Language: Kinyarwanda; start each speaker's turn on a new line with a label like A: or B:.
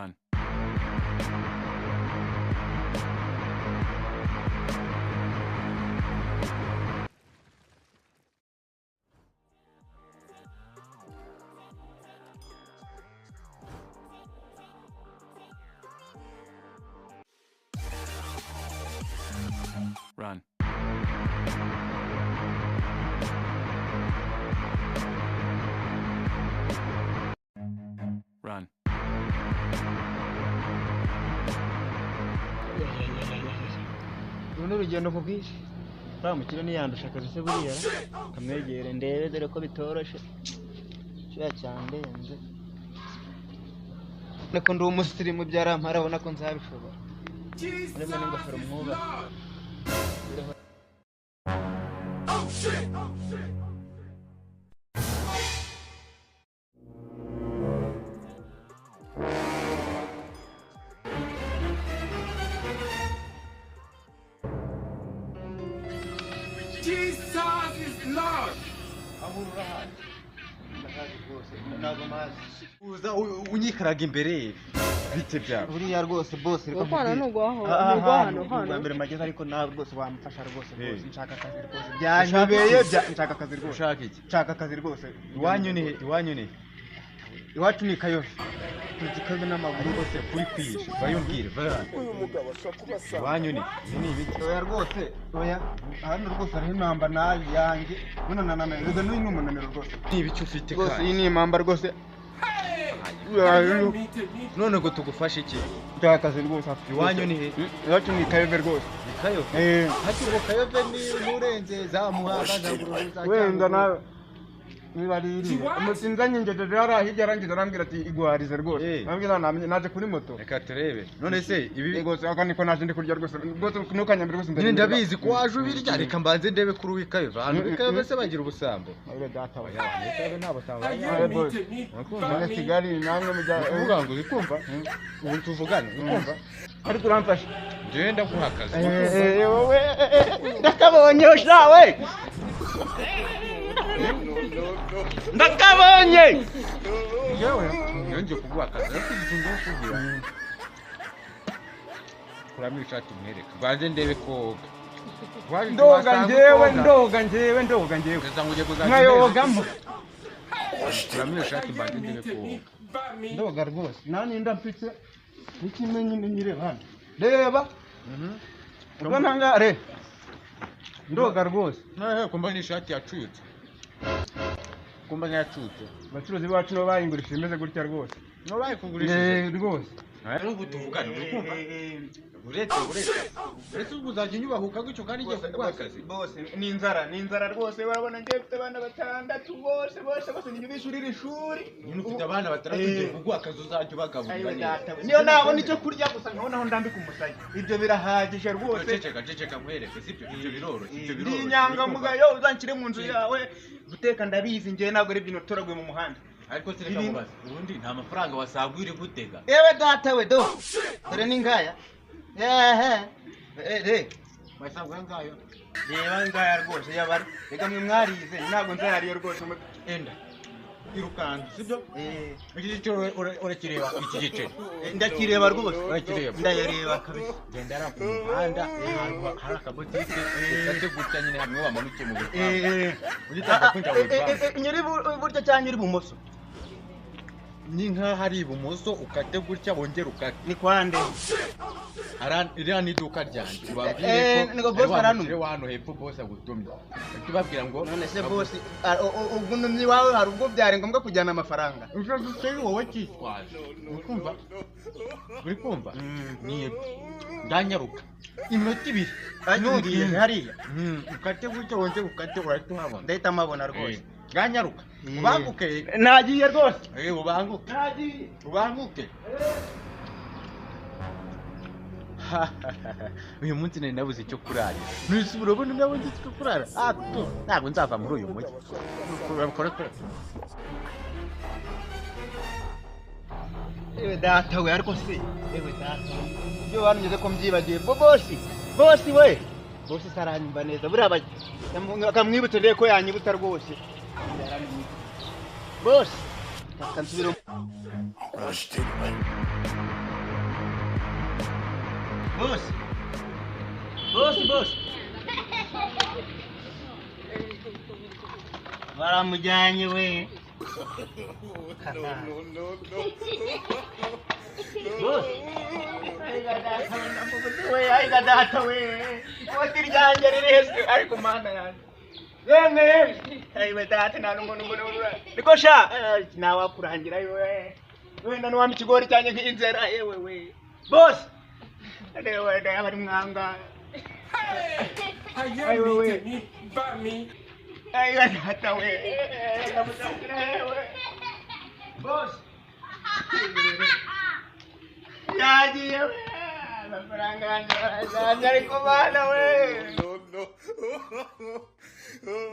A: Run. Run. Run.
B: Runo urugendo ku bwinshi uramukira niyandusha akazi se buriya kamwegere ndebe dore ko bitoroshe cyuya cyandenze nako ndi umusirimu byarampara abona ko nzabishobora arimo n'ingofero mwuba
C: Jesus is Lord.
D: uza unyikaraga imbere bite byawe
B: buriya rwose boss reka
E: Ukwana nugwaho hano
B: mbere mageze ariko nawe rwose wamfasha rwose nshaka akazi rwose byanyobeye nshaka akazi rwose
D: ushaka iki
B: nshaka akazi rwose
D: iwanyu ni
B: iwacu ni kayove tuzikaze n'amaguru rwose
D: kuri kwisha bayumbwire bara iwanyu ni ibiki
B: oya rwose oya hano rwose ariho impamba nayo yanjye none nananirwa n'uyu n'umunaniro rwose
D: ni ibiki ufite
B: rwose
D: kandi
B: iyi ni impamba rwose
D: none ngo tugufashe iki
B: nshaka akazi rwose
D: iwanyu ni he
B: iwacu ni kayove rwose
D: ni kayove hakiri ngo kayove ni murenze za muhanga za buruza
B: wenda nawe niba riri umusinzanye ngeze rero ahijya arangiza arambwira ati igwarize rwose nambwira naje kuri moto
D: reka turebe none se ibi
B: rwose aka niko naje ndi kurya rwose ntukanyambire rwose
D: nyine ndabizi ko waje ubirya reka mbanze ndebe kuri wikayove hano wikayove se bagira ubusambo
B: abe data we
D: wikayove nta busambo
B: none Kigali namwe mujya
D: uvuga ngo ukumva ubu tuvugana ukumva
B: ariko uramfasha
D: njyewe ndaguha akazi
B: wowe ndakabonye ushawe ndakabonye
D: yewe yongeye kuguha akazi ariko igitungo kugira kuramo ishati mwereka banze ndebe koga
B: ndoga njyewe
D: keza nguje kuzajya
B: nkayogamo
D: kuramo ishati banze ndebe koga
B: ndoga rwose nani ndamfitse n'ikimenyi nyireba hano reba ubwo ntangare ndoga rwose
D: kumba n'ishati yacutse kumba yacutse
B: abacuruzi bacu no bayingurisha imeze gutya rwose
D: no bayikugurishije
B: rwose
D: n'ubu tuvugana urikumva uretse uzajya unyubahuka gutyo kandi igiye kuguha akazi
B: bose ni inzara rwose urabona ngiye mfite abana batandatu bose niyo bishurira ishuri
D: nyine ufite abana batandatu ugiye kuguha akazi uzajya ubagaburira
B: niyo nabona icyo kurya gusa nkabonaho ndambika umusaya ibyo birahagije rwose
D: ceceka nkwereke sibyo ibyo biroroshye
B: ni inyangamugayo uzanshyire mu nzu yawe guteka ndabizi njyewe ntabwo ari ibintu utoraguye mu muhanda
D: ariko se reka mubaze ubundi nta mafaranga wasagwa uri gutega
B: yewe data we dore ni ngaya
D: wasagwa ngayo
B: reba ngaya rwose yabari reka mwe mwarize ntabwo nzayariyo rwose
D: enda irukanka sibyo iki gice urakireba iki gice
B: ndakireba rwose
D: urakireba
B: ndayareba kabisa
D: genda ara ku muhanda hari akabotike ukate gutya nyine hamwe bamanuke mu bipangu ugitanga kwinjira mu bipangu
B: nyiri buryo cyangwa nyiri ibumoso
D: ni nkaho ari ibumoso ukate gutya wongera ukate
B: ni kwande
D: iriya ni iduka ryanjye ubabwire ko
B: boss arantumye
D: hano hepfo boss agutumye tubabwira ngo
B: none se boss ubwo numye wawe hari ubwo byari ngombwa kujyana amafaranga
D: uje duteye wowe cyitwaje uri kumva ni ndanyaruka iminota ibiri
B: nuriye hariya
D: ukate gutya wongera ukate urahita uhabona
B: ndahita amabona rwose
D: ndanyaruka ubanguke
B: nagiye rwose
D: ubanguke ubanguke uyu munsi nari nabuze icyo kurara nisi urabona nabuze icyo kurara ntabwo nzava muri uyu mujyi
B: ewe data we ariko se ewe data ibyo banyuze ko mbyibagiye bosi we bosi saranyumva neza buriya akamwibutse rero ko yanyibutsa rwose bosi akansubira Boss. Boss. Baramujyanye we. Boss. Ay gadata we. Oti ryanjye riri hese ariko mana yanjye. Yemwe. Ay badata nanumuntu. Niko sha nawe akurangira we. Wenda nuwa mukigori cyanye nk'inzera yewe we. Boss. Adewe bari mwanga.
C: Ay we. Ba me.
B: Ay gadata we. Boss. Yagiye we. Amafaranga yanjye ariko bana we.
C: No.